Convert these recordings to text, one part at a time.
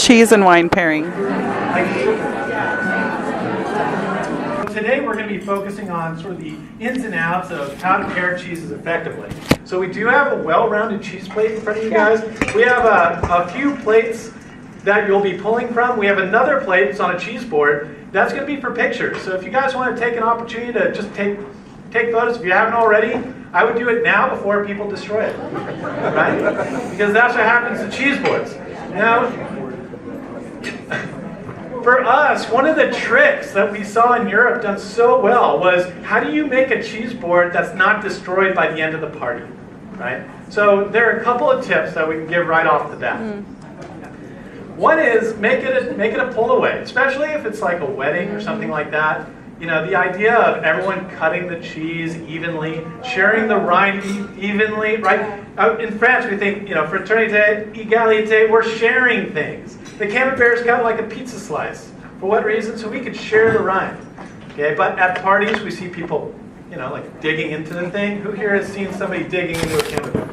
cheese and wine pairing. Today we're going to be focusing on sort of the ins and outs of how to pair cheeses effectively. So we do have a well-rounded cheese plate in front of you guys. We have a few plates that you'll be pulling from. We have another plate that's on a cheese board. That's going to be for pictures. So if you guys want to take an opportunity to just take photos, if you haven't already, I would do it now before people destroy it, right? Because that's what happens to cheese boards. Now, for us, one of the tricks that we saw in Europe done so well was how do you make a cheese board that's not destroyed by the end of the party, right? So there are a couple of tips that we can give right off the bat. One is make it a pull away, especially if it's like a wedding or something like that. You know, the idea of everyone cutting the cheese evenly, sharing the rind evenly, right? In France, we think, you know, fraternité, égalité, we're sharing things. The camembert is cut like a pizza slice. For what reason? So we could share the rind. Okay, but at parties, we see people, you know, like digging into the thing. Who here has seen somebody digging into a camembert?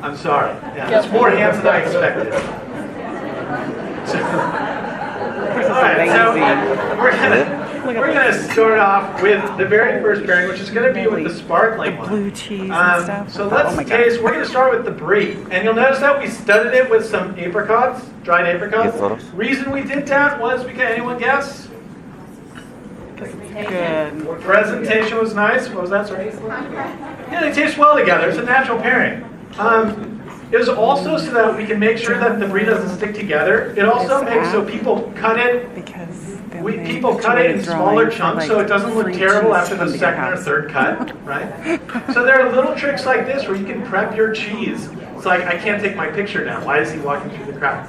I'm sorry. Yeah, that's more hands than I expected. All right, so we're gonna start off with the very first pairing, which is gonna be with the sparkling one. Blue cheese and stuff. So let's taste. We're gonna start with the brie, and you'll notice that we studded it with some apricots, dried apricots. Reason we did that was because anyone guess? Good. Presentation was nice. What was that? Sorry. Yeah, they taste well together. It's a natural pairing. It was also so that we can make sure that the brie doesn't stick together. It also makes so people cut it. People cut it in smaller chunks so it doesn't look terrible after the second or third cut, right? So there are little tricks like this where you can prep your cheese. It's like, I can't take my picture now. Why is he walking through the crowd?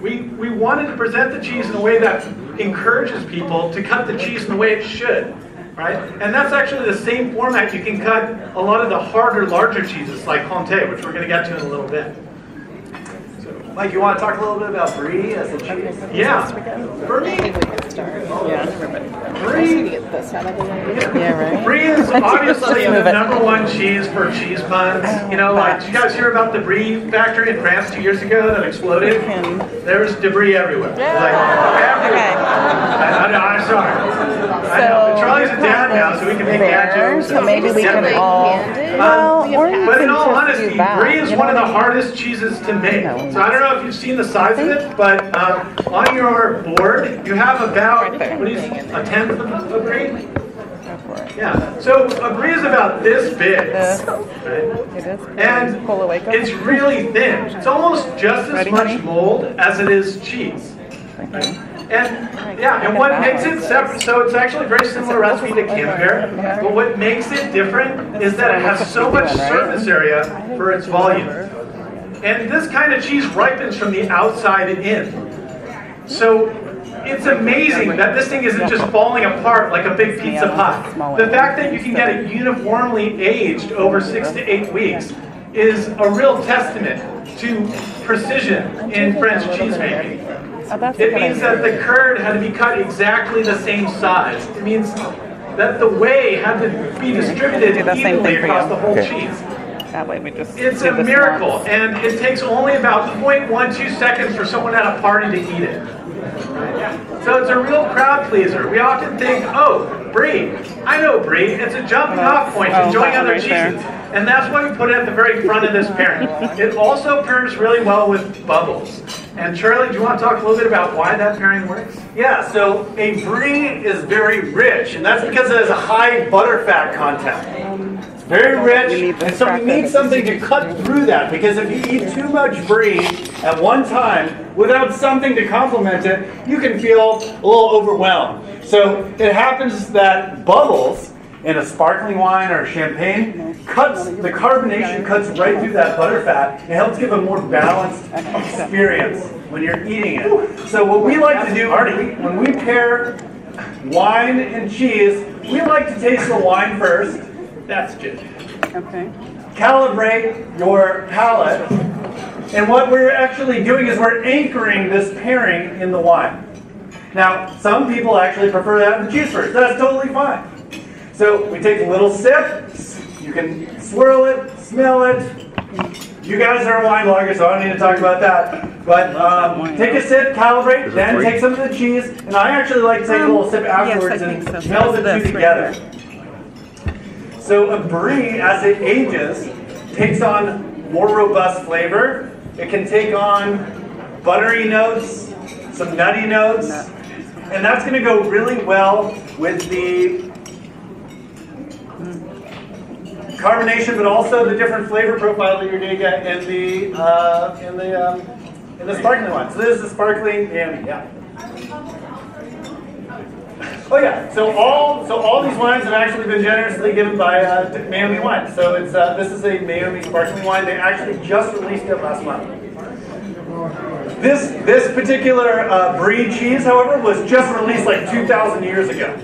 We wanted to present the cheese in a way that encourages people to cut the cheese in the way it should. Right? And that's actually the same format you can cut a lot of the harder, larger cheeses like Comté, which we're going to get to in a little bit. Mike, you want to talk a little bit about brie as a cheese? Yeah. For me, brie is obviously the #1 cheese for cheese puns. You know, like, did you guys hear about the brie factory in France 2 years ago that exploded? There's debris everywhere. Like, everywhere. I'm sorry. I know, but Charlie's a dad now, so we can make dad jokes. So maybe we can all. But in all honesty, brie is one of the hardest cheeses to make. So I don't know if you've seen the size of it, but on your board you have about a tenth of a brie. Yeah. So a brie is about this big, right? And it's really thin. It's almost just as much mold as it is cheese. Right? And yeah, and what makes it separate, so it's actually a very similar recipe to camembert, but what makes it different is that it has so much surface area for its volume. And this kind of cheese ripens from the outside in. So it's amazing that this thing isn't just falling apart like a big pizza pie. The fact that you can get it uniformly aged over 6 to 8 weeks is a real testament to precision in French cheesemaking. It means that the curd had to be cut exactly the same size. It means that the whey had to be distributed evenly across the whole cheese. That way we just it's a miracle, and it takes only about 0.12 seconds for someone at a party to eat it. So it's a real crowd pleaser. We often think, oh, brie. I know brie. It's a jumping off point to enjoying other cheeses. And that's why we put it at the very front of this pairing. It also pairs really well with bubbles. And Charlie, do you want to talk a little bit about why that pairing works? Yeah, so a brie is very rich, and that's because it has a high butterfat content. It's very rich, and so we need something to cut through that, because if you eat too much brie at one time without something to complement it, you can feel a little overwhelmed. So it happens that bubbles in a sparkling wine or champagne the carbonation cuts right through that butterfat and helps give a more balanced experience when you're eating it. So what we like to do when we pair wine and cheese, we like to taste the wine first. That's good. Okay. Calibrate your palate. And what we're actually doing is we're anchoring this pairing in the wine. Now, some people actually prefer that in the cheese first. That's totally fine. So we take a little sip. You can swirl it, smell it, You guys are wine bloggers, so I don't need to talk about that. But take a sip, calibrate, then take some of the cheese. And I actually like to take a little sip afterwards and meld the two together. So a brie, as it ages, takes on more robust flavor. It can take on buttery notes, some nutty notes, and that's going to go really well with the carbonation, but also the different flavor profile that you're going to get in the sparkling one. So this is the sparkling Miami, yeah. Oh yeah. So all these wines have actually been generously given by Miami Wine. So it's this is a Miami sparkling wine. They actually just released it last month. This particular brie cheese, however, was just released like 2,000 years ago.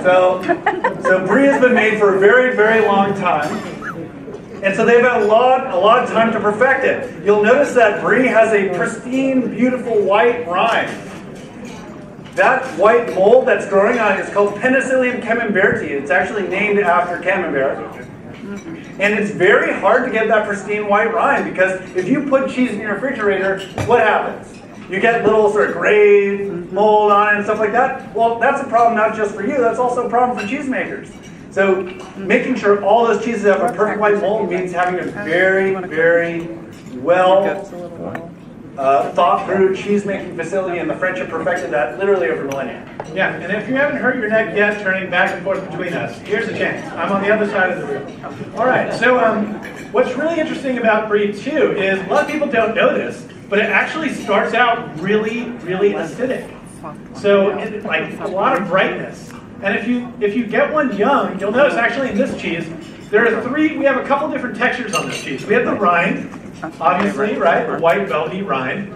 So brie has been made for a very, very long time, and so they've had a lot of time to perfect it. You'll notice that brie has a pristine, beautiful white rind. That white mold that's growing on it is called Penicillium camemberti. It's actually named after camembert. And it's very hard to get that pristine white rind because if you put cheese in your refrigerator, what happens? You get little sort of gray mold on it and stuff like that. Well, that's a problem not just for you, that's also a problem for cheesemakers. So making sure all those cheeses have a perfect white mold means having a very, very well thought through cheese making facility, and the French have perfected that literally over millennia. Yeah, and if you haven't hurt your neck yet turning back and forth between us, here's a chance. I'm on the other side of the room. All right, so what's really interesting about brie too is a lot of people don't know this, but it actually starts out really, really acidic. So it, like a lot of brightness. And if you get one young, you'll notice actually in this cheese, we have a couple different textures on this cheese. We have the rind, obviously, right? The white velvety rind.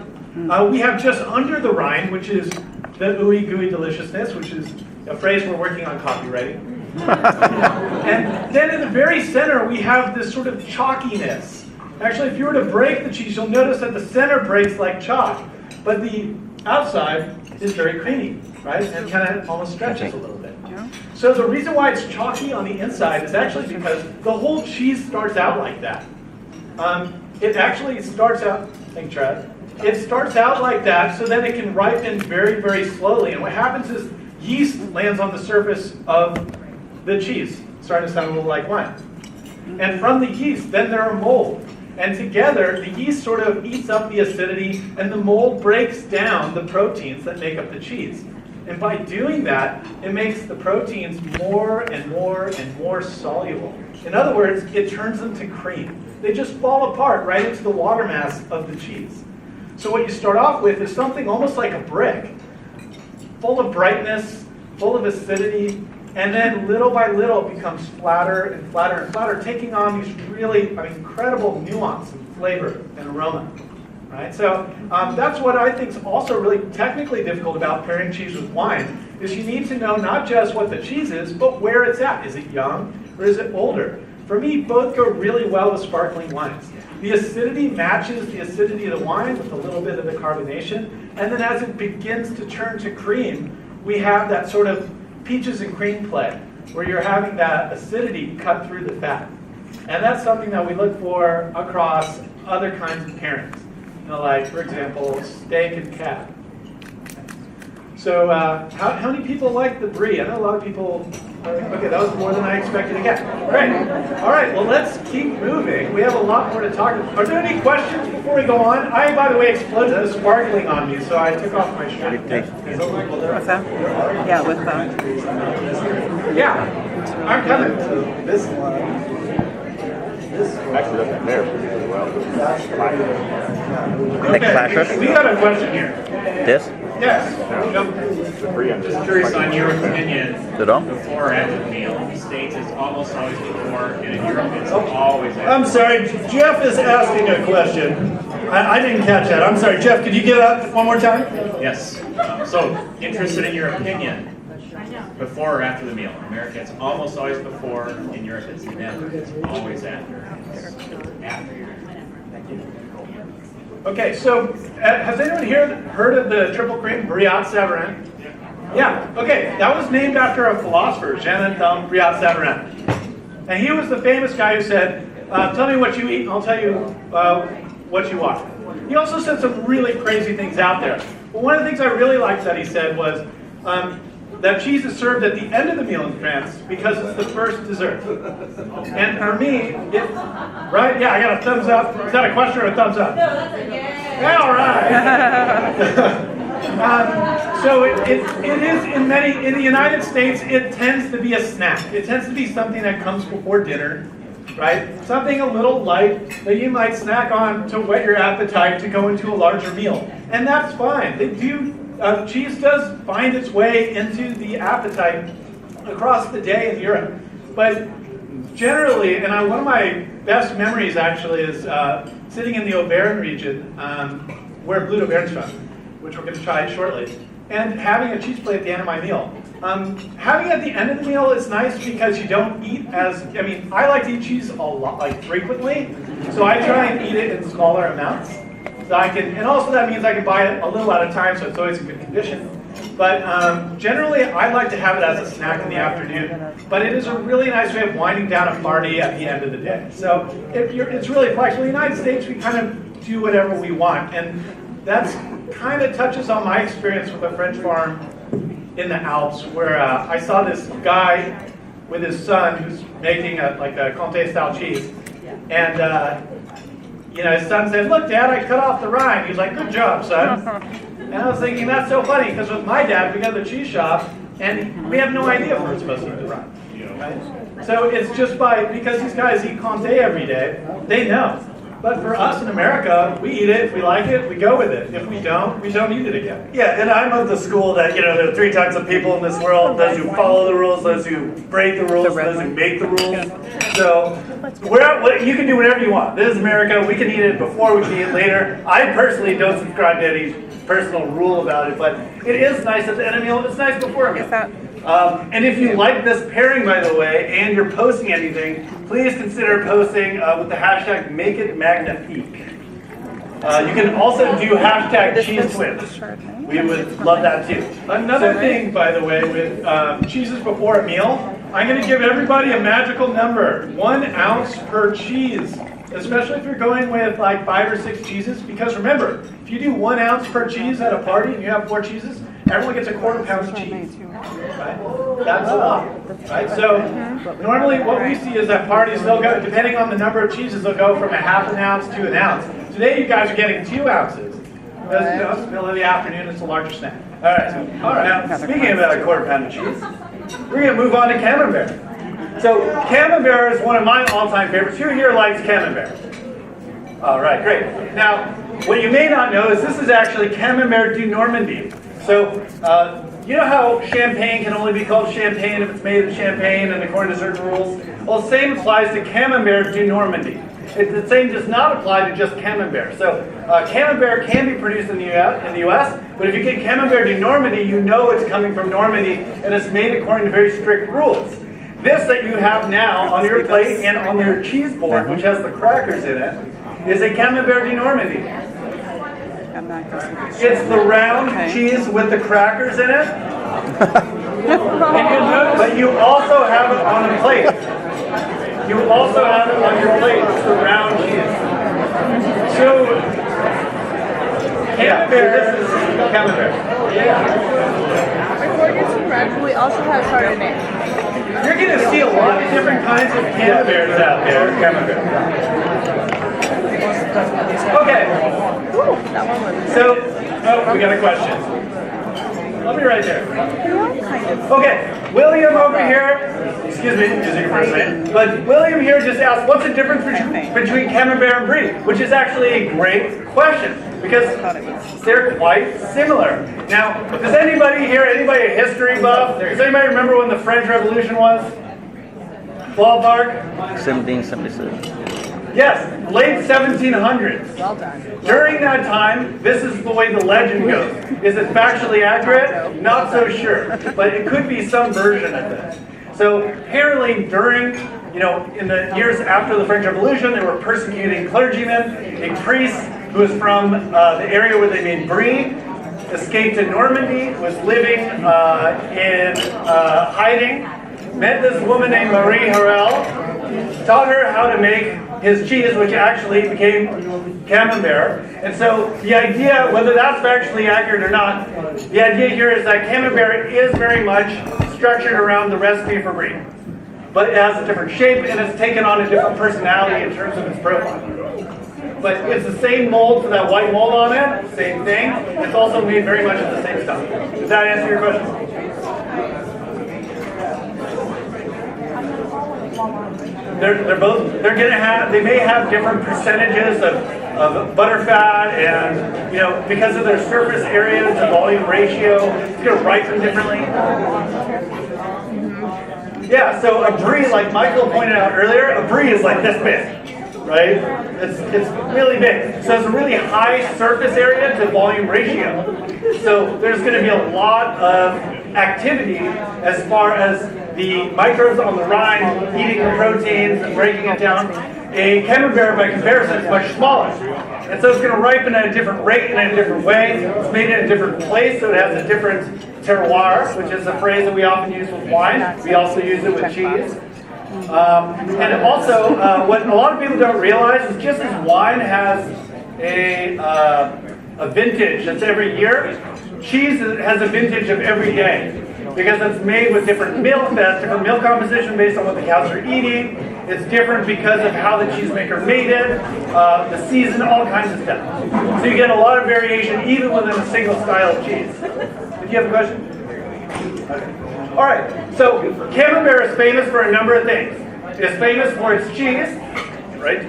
We have just under the rind, which is the ooey gooey deliciousness, which is a phrase we're working on copywriting. And then in the very center, we have this sort of chalkiness. Actually, if you were to break the cheese, you'll notice that the center breaks like chalk, but the outside is very creamy, right? And kind of almost stretches a little bit. So the reason why it's chalky on the inside is actually because the whole cheese starts out like that. It actually starts out, thank you, Chad. It starts out like that so that it can ripen very, very slowly. And what happens is yeast lands on the surface of the cheese. It's starting to sound a little like wine. And from the yeast, then there are mold. And together, the yeast sort of eats up the acidity, and the mold breaks down the proteins that make up the cheese. And by doing that, it makes the proteins more and more and more soluble. In other words, it turns them to cream. They just fall apart right into the water mass of the cheese. So what you start off with is something almost like a brick, full of brightness, full of acidity, and then little by little it becomes flatter and flatter and flatter, taking on these really incredible nuance and flavor and aroma. Right? So that's what I think is also really technically difficult about pairing cheese with wine, is you need to know not just what the cheese is, but where it's at. Is it young or is it older? For me, both go really well with sparkling wines. The acidity matches the acidity of the wine with a little bit of the carbonation, and then as it begins to turn to cream, we have that sort of peaches and cream play, where you're having that acidity cut through the fat. And that's something that we look for across other kinds of pairings. You know, like, for example, steak and cat. So how many people like the brie? I know a lot of people, okay, that was more than I expected to get. Great. All right, well, let's keep moving. We have a lot more to talk about. Are there any questions before we go on? I, by the way, exploded the sparkling on me, so I took off my shirt. What's that? Yeah, with Yeah, I'm coming. So this one. Actually doesn't pair really well. Okay, we got a question here. This? Yes. Just Curious on your opinion, Did I? before or after the meal. In the States, it's almost always before, and in Europe, it's always after. I'm sorry, Jeff is asking a question. I didn't catch that. I'm sorry, Jeff, could you get up one more time? Yes. So, interested in your opinion, before or after the meal. In America, it's almost always before. In Europe, it's never. It's always after. After. Okay, so has anyone here heard of the triple cream Brillat-Savarin? Yeah, okay, that was named after a philosopher, Jean-Antoine Brillat-Savarin. And he was the famous guy who said, tell me what you eat, and I'll tell you what you are. He also said some really crazy things out there. But one of the things I really liked that he said was that cheese is served at the end of the meal in France because it's the first dessert. And for me, right? Yeah, I got a thumbs up. Is that a question or a thumbs up? No, that's a yes. Yeah, all right. So it is in the United States, it tends to be a snack. It tends to be something that comes before dinner, right? Something a little light that you might snack on to whet your appetite to go into a larger meal. And that's fine. Cheese does find its way into the appetite across the day in Europe. But generally, and one of my best memories actually is sitting in the Auvergne region, where Blue Auvergne's from, which we're going to try shortly, and having a cheese plate at the end of my meal. Having it at the end of the meal is nice because you don't eat I like to eat cheese a lot, like frequently, so I try and eat it in smaller amounts. So and also that means I can buy it a little at a time, so it's always in good condition. But generally, I like to have it as a snack in the afternoon. But it is a really nice way of winding down a party at the end of the day. So it's really flexible. In the United States, we kind of do whatever we want, and that's kind of touches on my experience with a French farm in the Alps, where I saw this guy with his son who's making a Comté-style cheese, and his son said, "Look, Dad, I cut off the rind." He's like, "Good job, son." And I was thinking, that's so funny, because with my dad, we go to the cheese shop, and we have no idea if we're supposed to eat the rind. Right? So it's just because these guys eat Comté every day, they know. But for us in America, we eat it. If we like it, we go with it. If we don't eat it again. Yeah, and I'm of the school that, there are three types of people in this world: those who follow the rules, those who break the rules, those who make the rules. So you can do whatever you want. This is America. We can eat it before, we can eat it later. I personally don't subscribe to any personal rule about it, but it is nice at the end of the meal. It's nice before a meal. And if you like this pairing, by the way, and you're posting anything, please consider posting with the hashtag #MakeItMagnifique. You can also do hashtag #CheeseTwins. We would love that too. Another thing, by the way, with cheeses before a meal, I'm going to give everybody a magical number: 1 ounce per cheese. Especially if you're going with like 5 or 6 cheeses, because remember, if you do 1 ounce per cheese at a party and you have 4 cheeses, everyone gets a quarter pound of cheese. Right? That's a lot. Right? So normally what we see is that parties, they'll go, depending on the number of cheeses, they'll go from a half an ounce to an ounce. Today you guys are getting 2 ounces. Because it's the middle of the afternoon, it's a larger snack. All right. Now, speaking about a quarter pound of cheese, we're going to move on to camembert. So camembert is one of my all-time favorites. Who here likes camembert? All right, great. Now, what you may not know is this is actually Camembert du Normandy. So, you know how champagne can only be called champagne if it's made of champagne and according to certain rules? Well, the same applies to Camembert du Normandy. The same does not apply to just camembert. So, camembert can be produced in the U.S., but if you get Camembert du Normandy, you know it's coming from Normandy, and it's made according to very strict rules. This that you have now on your plate and on your cheese board, which has the crackers in it, is a Camembert du Normandy. It's the round cheese with the crackers in it. But you also have it on a plate. You also have it on your plate. It's the round cheese. So, camembert, this is camembert. Before your team runs, we also have Chardonnay. You're going to see a lot of different kinds of camemberts out there. Okay. So, we got a question. Let me right there. Okay, William over here, excuse me, using your first name, but William here just asked, what's the difference between camembert and brie? Which is actually a great question, because they're quite similar. Now, does anybody here, anybody a history buff? Does anybody remember when the French Revolution was? Ballpark? 1776. Yes, late 1700s. Well done. During that time, this is the way the legend goes. Is it factually accurate? Not so sure, but it could be some version of it. So apparently during, in the years after the French Revolution, they were persecuting clergymen. A priest who was from the area where they made brie escaped to Normandy, was living in hiding, met this woman named Marie Harel, taught her how to make his cheese, which actually became camembert. And so the idea, whether that's actually accurate or not, the idea here is that camembert is very much structured around the recipe for brie. But it has a different shape and it's taken on a different personality in terms of its profile. But it's the same mold for that white mold on it, same thing. It's also made very much of the same stuff. Does that answer your question? They may have different percentages of butter fat and, because of their surface area to volume ratio, it's going to ripen differently. Yeah, so a brie, like Michael pointed out earlier, a brie is like this big, right? It's really big. So it's a really high surface area to volume ratio. So there's going to be a lot of activity as far as the microbes on the rind eating the proteins and breaking it down. A camembert, by comparison, is much smaller. And so it's going to ripen at a different rate and in a different way. It's made in a different place, so it has a different terroir, which is a phrase that we often use with wine. We also use it with cheese. And also, what a lot of people don't realize is just as wine has a vintage that's every year, cheese has a vintage of every day. Because it's made with different milk, that has different milk composition based on what the cows are eating. It's different because of how the cheesemaker made it, the season, all kinds of stuff. So you get a lot of variation even within a single style of cheese. Did you have a question? Okay. All right, so camembert is famous for a number of things. It's famous for its cheese, right?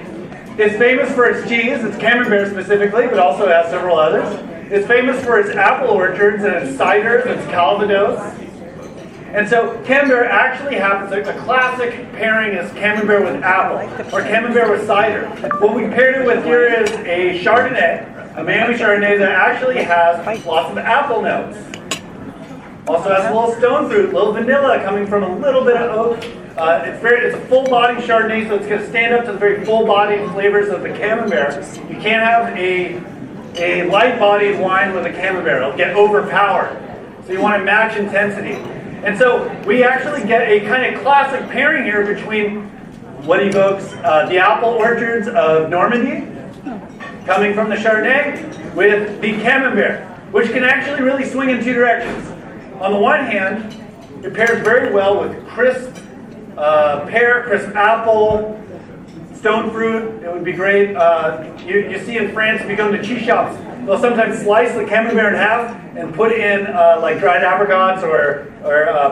It's famous for its cheese, it's camembert specifically, but also has several others. It's famous for its apple orchards and its ciders, its calvados. And so camembert actually happens, like the classic pairing is camembert with apple, or camembert with cider. What we paired it with here is a Chardonnay, a Miami Chardonnay that actually has lots of apple notes. Also has a little stone fruit, a little vanilla coming from a little bit of oak. It's a full-bodied Chardonnay, so it's going to stand up to the very full-bodied flavors of the camembert. You can't have a light-bodied wine with a camembert. It'll get overpowered. So you want to match intensity. And so we actually get a kind of classic pairing here between what evokes the apple orchards of Normandy, coming from the Chardonnay, with the camembert, which can actually really swing in two directions. On the one hand, it pairs very well with crisp pear, crisp apple, stone fruit. It would be great. You see in France, if you go to cheese shops, they'll sometimes slice the camembert in half and put in like dried apricots or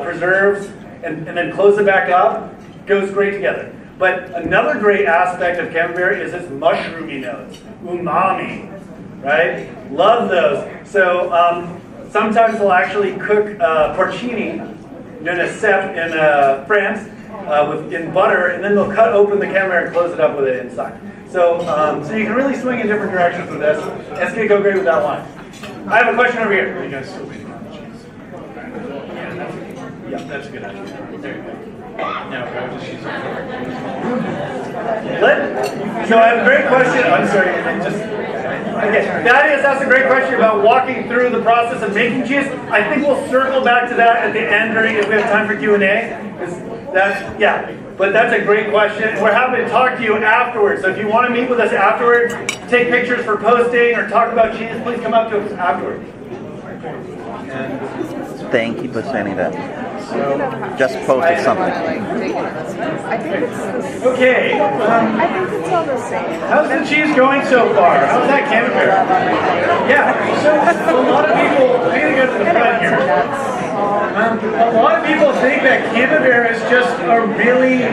preserves and then close it back up. Goes great together. But another great aspect of camembert is its mushroomy notes. Umami, right? Love those. So sometimes they'll actually cook porcini, known as cep in France, in butter, and then they'll cut open the camembert and close it up with it inside. So so you can really swing in different directions with this. It's going to go great with that wine. I have a question over here. You guys still waiting on the cheese? Yeah, that's a good idea. There you go. Now, go to cheese. So I have a great question. I'm sorry. That's a great question about walking through the process of making cheese. I think we'll circle back to that at the end if we have time for Q&A. But that's a great question. We're happy to talk to you afterwards. So if you want to meet with us afterwards, take pictures for posting or talk about cheese, please come up to us afterwards. Thank you for sending that. Just posted something. I think it's Okay. I think it's all the same. How's the cheese going so far? How's that camembert? Yeah. So a lot of people, I'm going to go to the front here. A lot of people think that camembert is just a really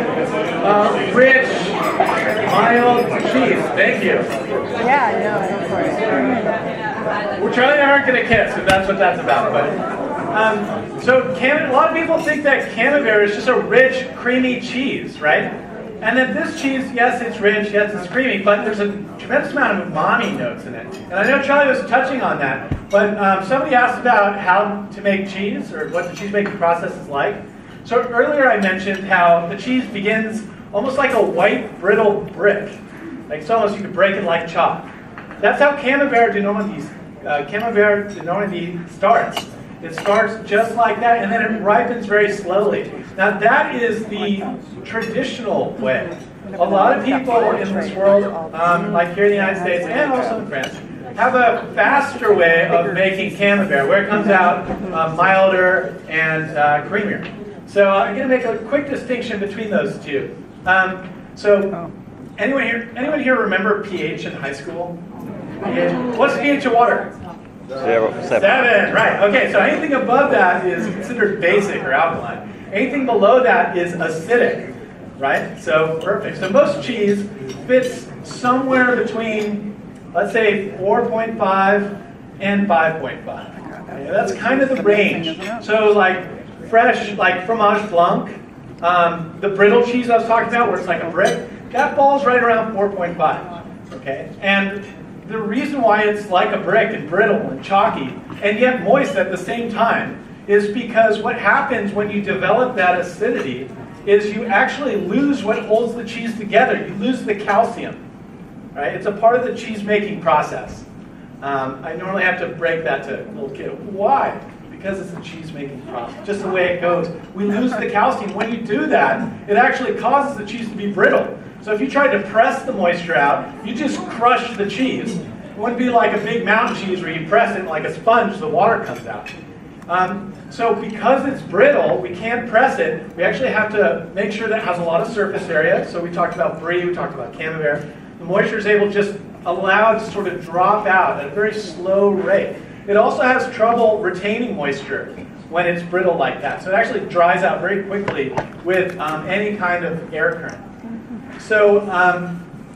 rich, mild cheese. Thank you. Yeah, I know, of course. We're Charlie and I aren't going to kiss, if that's what that's about. But so a lot of people think that camembert is just a rich, creamy cheese, right? And that this cheese, yes, it's rich, yes, it's creamy, but there's a tremendous amount of umami notes in it. And I know Charlie was touching on that, but somebody asked about how to make cheese, or what the cheese-making process is like. So earlier I mentioned how the cheese begins almost like a white, brittle brick. Like it's almost, you could break it like chalk. That's how Camembert de Normandy starts. It starts just like that, and then it ripens very slowly. Now that is the traditional way a lot of people in this world, like here in the United States and also in France, have a faster way of making camembert, where it comes out milder and creamier. So I'm going to make a quick distinction between those two. Anyone here remember pH in high school? What's the pH of water? 7, right. Okay, so anything above that is considered basic or alkaline. Anything below that is acidic, right? So perfect. So most cheese fits somewhere between, let's say, 4.5 and 5.5. Okay, that's kind of the range. So like fresh, like fromage blanc, the brittle cheese I was talking about, where it's like a brick, that falls right around 4.5. Okay, and the reason why it's like a brick and brittle and chalky and yet moist at the same time is because what happens when you develop that acidity is you actually lose what holds the cheese together. You lose the calcium, right? It's a part of the cheese making process. I normally have to break that to a little kid. Why? Because it's a cheese making process, just the way it goes. We lose the calcium. When you do that, it actually causes the cheese to be brittle. So if you tried to press the moisture out, you just crush the cheese. It wouldn't be like a big mountain cheese where you press it like a sponge, the water comes out. So because it's brittle, we can't press it. We actually have to make sure that it has a lot of surface area. So we talked about brie, we talked about camembert. The moisture is able to just allow it to sort of drop out at a very slow rate. It also has trouble retaining moisture when it's brittle like that. So it actually dries out very quickly with any kind of air current. So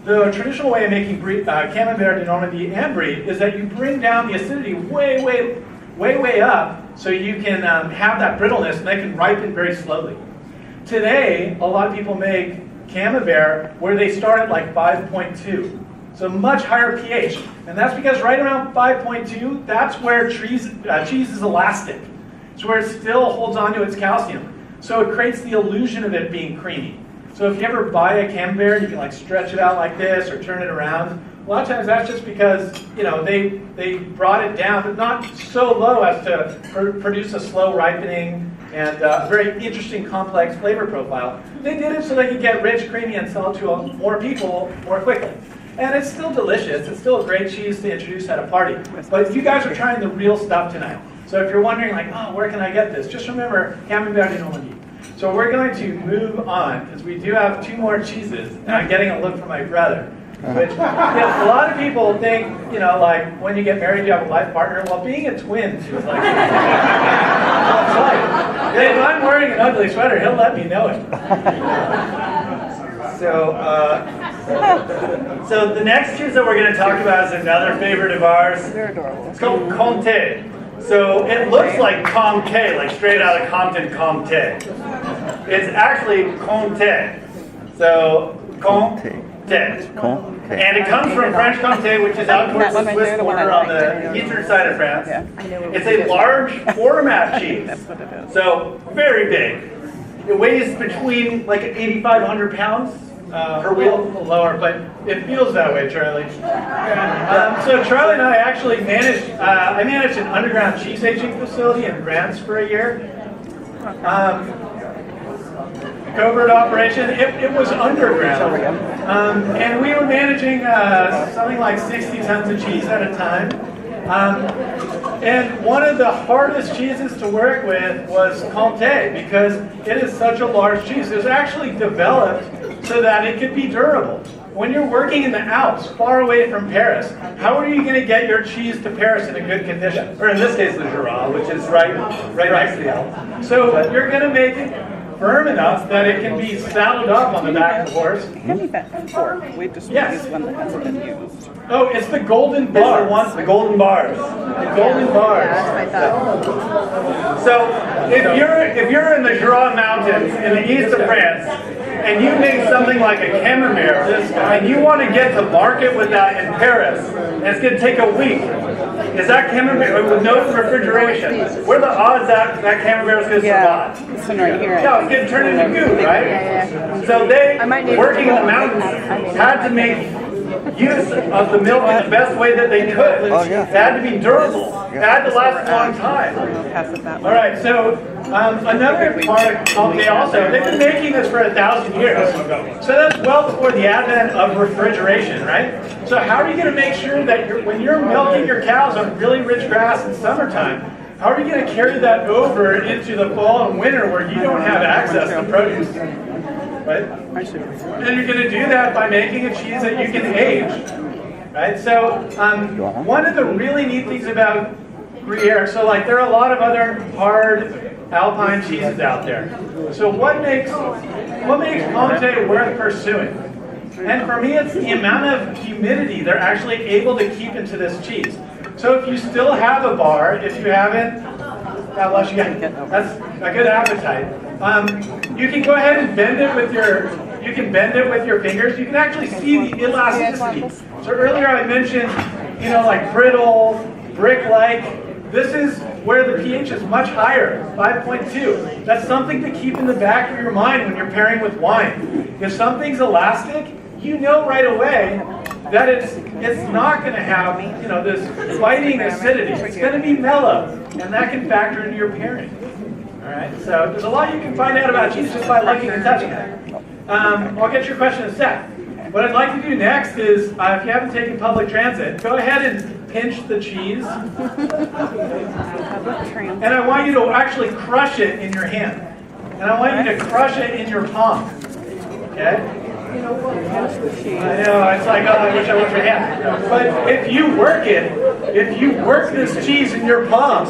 the traditional way of making camembert de Normandy and brie is that you bring down the acidity way up so you can have that brittleness and they can ripen very slowly. Today, a lot of people make camembert where they start at like 5.2. So much higher pH. And that's because right around 5.2, that's where cheese is elastic. It's where it still holds onto its calcium. So it creates the illusion of it being creamy. So if you ever buy a camembert, you can like stretch it out like this or turn it around. A lot of times that's just because they brought it down, but not so low as to produce a slow ripening and a very interesting complex flavor profile. They did it so they could get rich, creamy, and sell it to more people more quickly. And it's still delicious. It's still a great cheese to introduce at a party. But you guys are trying the real stuff tonight. So if you're wondering like, oh, where can I get this? Just remember camembert de Normandy. So we're going to move on because we do have 2 more cheeses. And I'm getting a look from my brother. Which, a lot of people think, like when you get married, you have a life partner. Well, being a twin is like, if I'm wearing an ugly sweater, he'll let me know it. So the next cheese that we're going to talk about is another favorite of ours. They're adorable. It's called Comté. So it looks like Comté, like straight out of Compton Comté. It's actually Comté. So Comté. And it comes from French Comté, which is out towards the Swiss border on the eastern side of France. It's a large format cheese. So very big. It weighs between like 8,500 pounds. Per wheel, lower, but it feels that way, Charlie. So Charlie and I actually managed an underground cheese aging facility in France for a year. Covert operation. It was underground, and we were managing something like 60 tons of cheese at a time. And one of the hardest cheeses to work with was Comté because it is such a large cheese. It was actually developed so that it could be durable. When you're working in the Alps, far away from Paris, how are you going to get your cheese to Paris in a good condition? Or in this case, the Jura, which is right next to the Alps. So you're going to make it firm enough that it can be saddled up on the back of the horse. We just Yes. one that hasn't been used. Oh, it's the golden bar. The golden bars. The golden bars. So if you're in the Jura Mountains in the east of France, and you make something like a camembert, and you want to get to market with that in Paris, and it's going to take a week, is that camembert with no refrigeration? What are the odds that camembert is going to survive? This one right here. No, it's going to turn into goo, right? So they, working in the mountains, had to make use of the milk in the best way that they could. Oh, yeah. It had to be durable. It had to last a long time. Pass it that way. All right, so another part of Comté also, they've been making this for 1,000 years. So that's well before the advent of refrigeration, right? So how are you going to make sure that when you're milking your cows on really rich grass in summertime, how are you going to carry that over into the fall and winter where you don't have access to produce? Right? And you're going to do that by making a cheese that you can age. Right? So one of the really neat things about Gruyere, so like there are a lot of other hard Alpine cheeses out there. So what makes Comté worth pursuing? And for me, it's the amount of humidity they're actually able to keep into this cheese. So if you still have a bar, if you haven't, God bless you, that's a good appetite. You can go ahead and bend it with your fingers. You can actually see the elasticity. So earlier I mentioned, like brittle, brick-like. This is where the pH is much higher, 5.2. That's something to keep in the back of your mind when you're pairing with wine. If something's elastic, you know right away that it's not going to have this biting acidity. It's going to be mellow, and that can factor into your pairing. All right. So there's a lot you can find out about cheese just by looking and touching it. I'll get your question in a sec. What I'd like to do next is, if you haven't taken public transit, go ahead and pinch the cheese. And I want you to actually crush it in your hand. And I want you to crush it in your palm. Okay? I know, it's like, oh, I wish I was your hand. But if you work this cheese in your palm,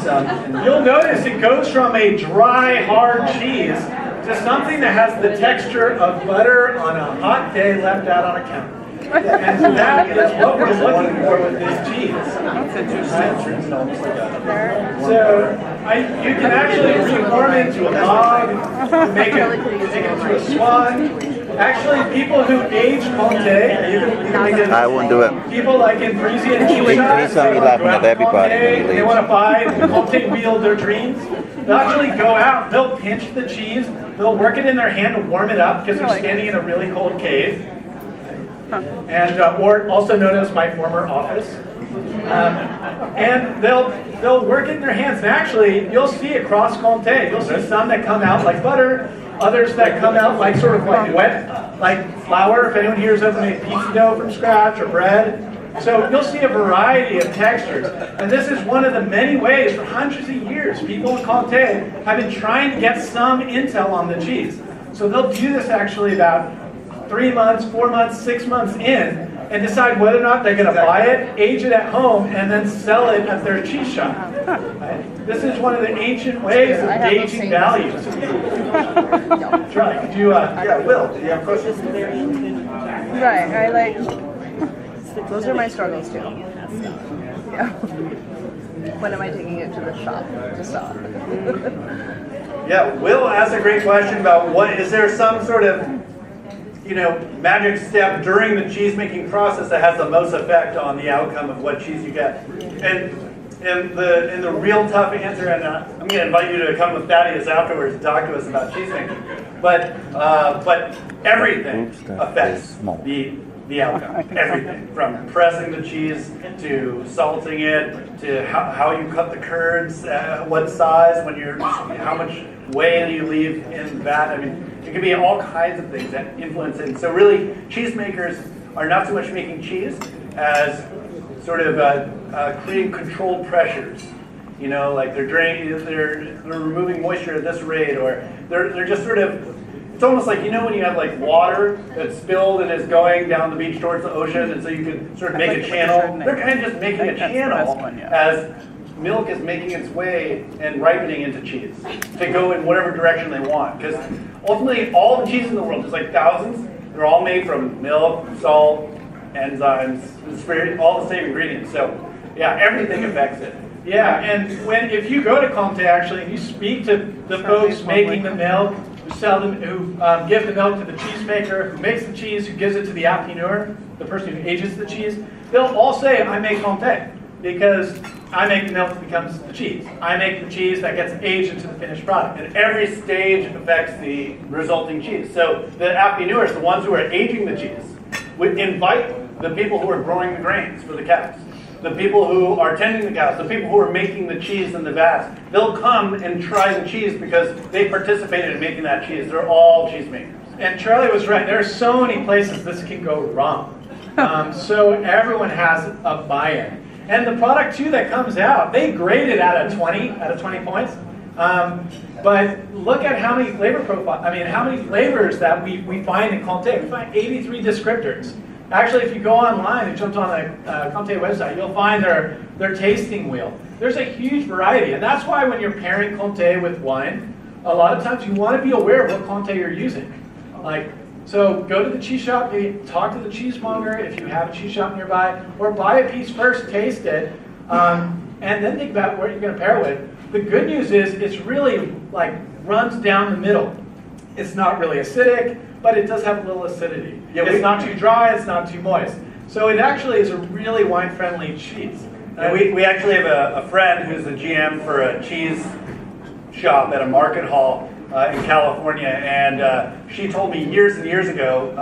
you'll notice it goes from a dry, hard cheese to something that has the texture of butter on a hot day left out on a counter. And that is what we're looking for with this cheese. So you can actually reform it into a log, make it into a swan. Actually, people who age Comté, you can make it. I wouldn't do it. People like in Parisian He saw me laughing at everybody when he leaves. They want to buy the Comté wheel of their dreams. They'll actually go out, they'll pinch the cheese, they'll work it in their hand to warm it up because they're standing in a really cold cave. And or also known as my former office. And they'll work it in their hands. And actually, you'll see across Comté, you'll see some that come out like butter, others that come out like sort of like wet, like flour. If anyone here has ever made pizza dough from scratch or bread. So you'll see a variety of textures. And this is one of the many ways for hundreds of years people in Comté have been trying to get some intel on the cheese. So they'll do this actually about 3 months, 4 months, 6 months in, and decide whether or not they're going to buy it, age it at home, and then sell it at their cheese shop. Right? This is one of the ancient ways of gauging values. Try. Could you? Yeah, Will. Do you have questions? Right. Those are my struggles too. Yeah. When am I taking it to the shop to sell? Yeah, Will asked a great question about is there some sort of magic step during the cheese making process that has the most effect on the outcome of what cheese you get. And the real tough answer, and I'm going to invite you to come with Thaddeus afterwards and talk to us about cheese making. But everything affects the outcome. Everything from pressing the cheese to salting it to how you cut the curds, what size, how much whey do you leave in that. I mean, it can be all kinds of things that influence it. So really, cheesemakers are not so much making cheese as sort of creating controlled pressures. Like they're removing moisture at this rate, or they're just sort of. It's almost like, when you have like water that's spilled and is going down the beach towards the ocean, and so you can sort of make a channel. They're kind of just making a channel as milk is making its way and ripening into cheese to go in whatever direction they want. Because ultimately, all the cheese in the world, there's like thousands, they're all made from milk, salt, enzymes, spirit, all the same ingredients. So yeah, everything affects it. Yeah, and if you go to Comté actually and you speak to the folks making the milk, who give the milk to the cheesemaker, who makes the cheese, who gives it to the affineur, the person who ages the cheese, they'll all say, I make Comté, because I make the milk that becomes the cheese. I make the cheese that gets aged into the finished product. And every stage affects the resulting cheese. So the affineurs, the ones who are aging the cheese, would invite the people who are growing the grains for the cows, the people who are tending the cows, the people who are making the cheese in the vats. They'll come and try the cheese because they participated in making that cheese. They're all cheesemakers. And Charlie was right. There are so many places this can go wrong. So everyone has a buy-in. And the product too that comes out, they grade it out of 20 points. But look at how many flavor how many flavors that we find in Comté. We find 83 descriptors. Actually, if you go online and jump on the Comté website, you'll find their tasting wheel. There's a huge variety, and that's why when you're pairing Comté with wine, a lot of times you want to be aware of what Comté you're using. So go to the cheese shop, maybe talk to the cheesemonger if you have a cheese shop nearby, or buy a piece first, taste it, and then think about what you're going to pair it with. The good news is it's really runs down the middle. It's not really acidic, but it does have a little acidity. It's not too dry, it's not too moist. So it actually is a really wine-friendly cheese. We actually have a friend who's a GM for a cheese shop at a market hall in California, and she told me years and years ago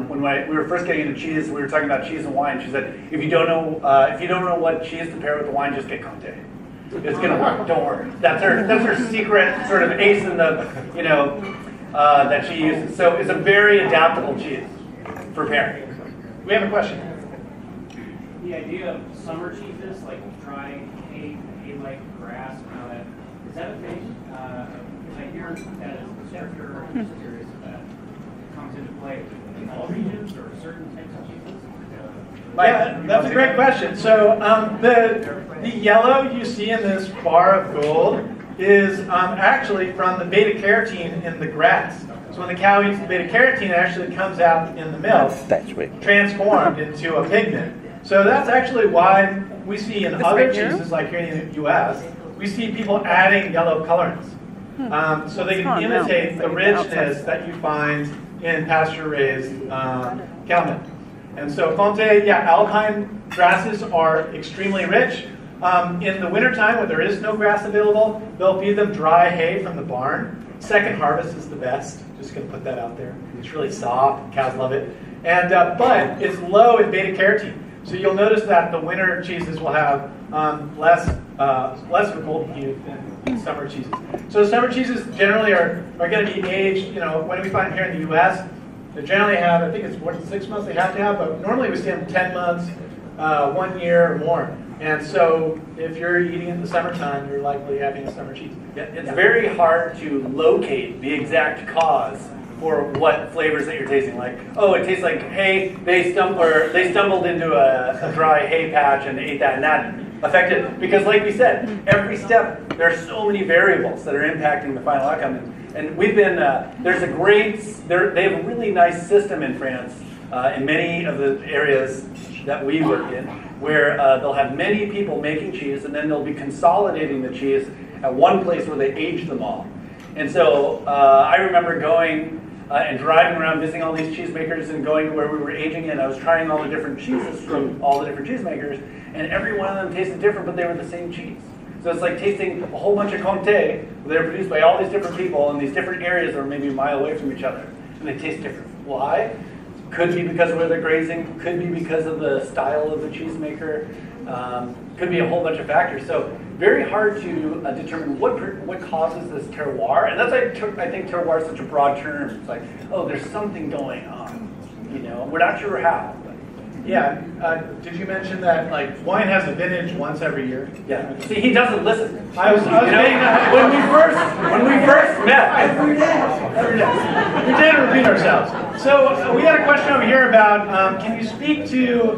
when we were first getting into cheese, we were talking about cheese and wine. She said, if you don't know what cheese to pair with the wine, just get Comté. It's gonna work. Don't worry. That's her secret sort of ace in the that she uses. So it's a very adaptable cheese for pairing. We have a question. The idea of summer cheeses, like dry hay-like grass and all that, is that a thing? Because I hear that as a stricter, I'm just curious if that comes into play in all regions or certain types of cheeses? Yeah, that's a great question. So the yellow you see in this bar of gold is actually from the beta carotene in the grass. So when the cow eats the beta carotene, it actually comes out in the milk, transformed into a pigment. So that's actually why we see in other cheeses, like here in the U.S., we see people adding yellow colorants. So they can imitate the richness that you find in pasture-raised cow milk. And so Comté, alpine grasses are extremely rich. In the wintertime, when there is no grass available, they'll feed them dry hay from the barn. Second harvest is the best. Just going to put that out there. It's really soft. Cows love it. And but it's low in beta carotene. So you'll notice that the winter cheeses will have less of a golden hue than summer cheeses. So summer cheeses generally are going to be aged. When we find them here in the U.S., they generally have, I think it's more than 6 months they have to have, but normally we see them 10 months, 1 year or more. And so if you're eating in the summertime, you're likely having a summer cheese. It's very hard to locate the exact cause for what flavors that you're tasting. Like, oh, it tastes like hay. They stumbled into a dry hay patch and ate that, and that affected. Because, like we said, every step there are so many variables that are impacting the final outcome. And we've been they have a really nice system in France in many of the areas that we work in, where they'll have many people making cheese, and then they'll be consolidating the cheese at one place where they age them all. And so I remember going and driving around visiting all these cheesemakers and going to where we were aging it. I was trying all the different cheeses from all the different cheesemakers, and every one of them tasted different, but they were the same cheese. So it's like tasting a whole bunch of Comté. They're produced by all these different people in these different areas that are maybe a mile away from each other, and they taste different. Why? Could be because of where they're grazing. Could be because of the style of the cheesemaker. Could be a whole bunch of factors. So very hard to determine what causes this terroir. And that's why I think terroir is such a broad term. It's like, oh, there's something going on. We're not sure how. Yeah. Did you mention that wine has a vintage once every year? Yeah. See, he doesn't listen. I was saying that when we first met. Every day. We did repeat ourselves. So we had a question over here about can you speak to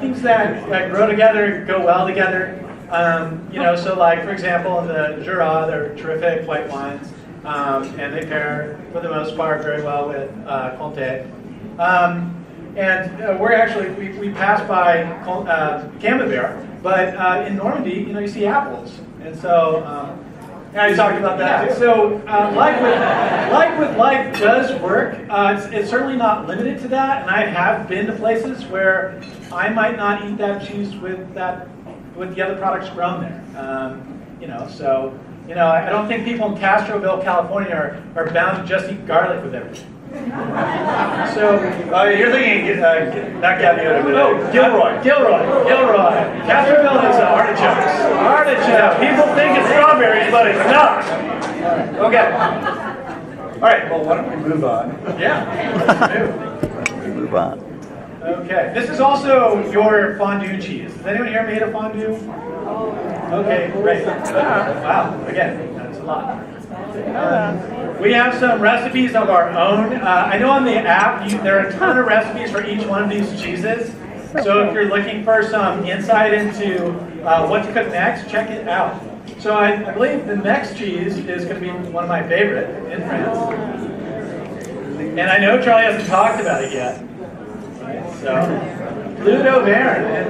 things that grow together, go well together? So for example, in the Jura, they're terrific white wines, and they pair for the most part very well with Comté. And we're actually, we pass by Camembert, but in Normandy, you see apples. And so, I talked about that too. So, like does work. It's certainly not limited to that, and I have been to places where I might not eat that cheese with the other products grown there. I don't think people in Castroville, California are bound to just eat garlic with everything. So, You're thinking, not Gabbiota, but Gilroy. Castroville is artichokes. Artichokes. people think it's strawberries, but it's not. Okay. All right, well, why don't we move on? Yeah. Move on. Okay. This is also your fondue cheese. Has anyone here made a fondue? Okay, great. Wow. Again, that's a lot. We have some recipes of our own. I know on the app there are a ton of recipes for each one of these cheeses. So if you're looking for some insight into what to cook next, check it out. So I believe the next cheese is going to be one of my favorite in France. And I know Charlie hasn't talked about it yet. So, Bleu d'Auvergne.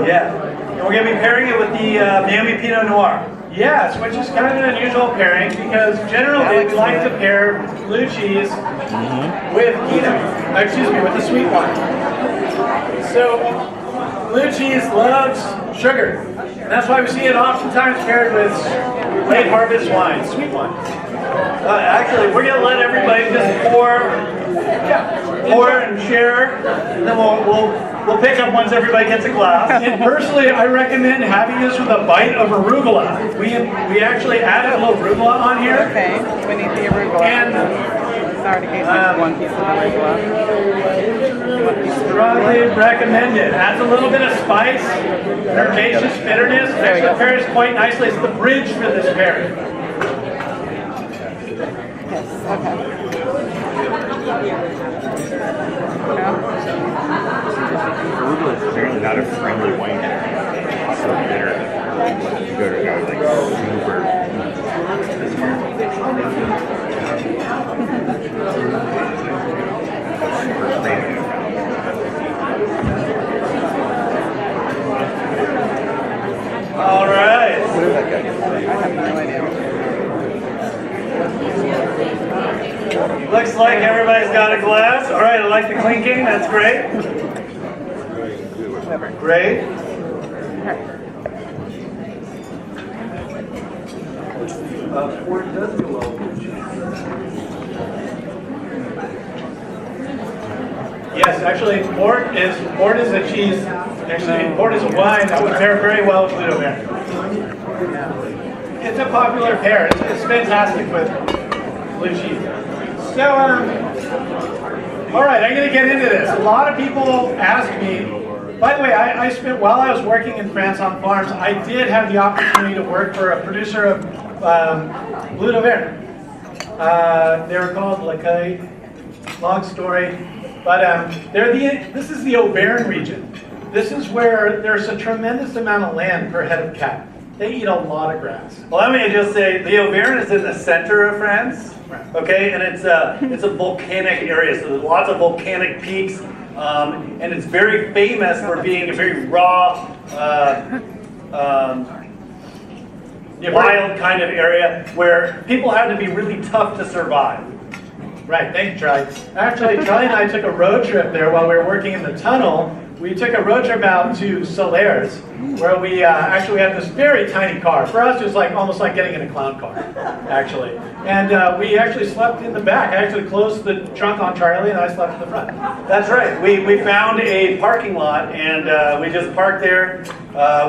Yeah. And we're going to be pairing it with the Miami Pinot Noir. Yes, which is kind of an unusual pairing because generally we like to pair blue cheese with with the sweet wine. So blue cheese loves sugar, and that's why we see it oftentimes paired with late harvest wine, sweet wine. Actually, we're going to let everybody just pour and share, and then we'll pick up once everybody gets a glass. And personally, I recommend having this with a bite of arugula. We actually added a little arugula on here. Okay, we need the arugula. And already gave me one piece of arugula. strongly recommended. Adds a little bit of spice, herbaceous bitterness. Actually pairs quite nicely. It's the bridge for this pairing. Yes, okay. Arugula is apparently not a friendly wine. It's so bitter. You go to like All right. What is that guy? I have no idea. Looks like everybody's got a glass. All right, I like the clinking. That's great. Great. Port does go well with cheese. Yes, actually, port is a cheese. Actually, port is a wine that would pair very well with Bleu d'Auvergne. It's a popular pair. It's fantastic with blue cheese. So, all right, I'm going to get into this. A lot of people ask me. By the way, I spent while I was working in France on farms, I did have the opportunity to work for a producer of Bleu d'Auvergne. They were called L'Accueil. Long story. But this is the Auvergne region. This is where there's a tremendous amount of land per head of cattle. They eat a lot of grass. Well, let me just say, the Auvergne is in the center of France, okay, and it's a volcanic area, so there's lots of volcanic peaks, and it's very famous for being a very raw, wild kind of area where people had to be really tough to survive. Right, thank you, Charlie. Actually, Charlie and I took a road trip there while we were working in the tunnel. We took a road trip out to Solaires, where we actually had this very tiny car. For us, it was almost like getting in a clown car, actually. And we actually slept in the back. I actually closed the trunk on Charlie, and I slept in the front. That's right. We found a parking lot, and we just parked there.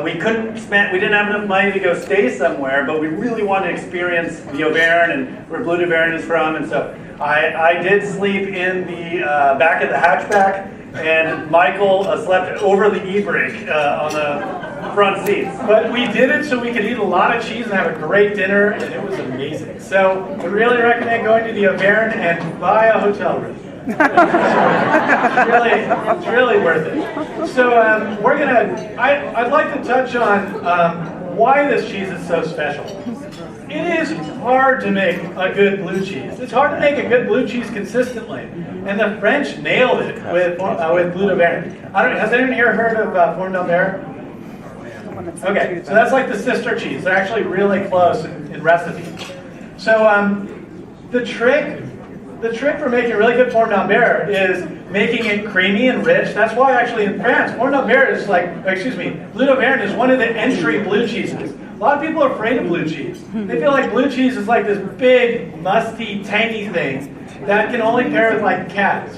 We didn't have enough money to go stay somewhere, but we really wanted to experience the Auvergne and where Bleu d'Auvergne is from, and so I did sleep in the back of the hatchback. And Michael slept over the e-brake on the front seats. But we did it so we could eat a lot of cheese and have a great dinner, and it was amazing. So we really recommend going to the Auvergne and buy a hotel room. It's really worth it. So I'd like to touch on why this cheese is so special. It is hard to make a good blue cheese. It's hard to make a good blue cheese consistently. And the French nailed it with Bleu d'Auvergne. Has anyone here heard of Fourme d'Albert? Okay, so that's like the sister cheese. They're actually really close in recipe. So the trick for making really good Fourme d'Albert is making it creamy and rich. That's why actually in France, Fourme d'Albert is Bleu d'Auvergne is one of the entry blue cheeses. A lot of people are afraid of blue cheese. They feel like blue cheese is like this big, musty, tangy thing. that can only pair with like cats,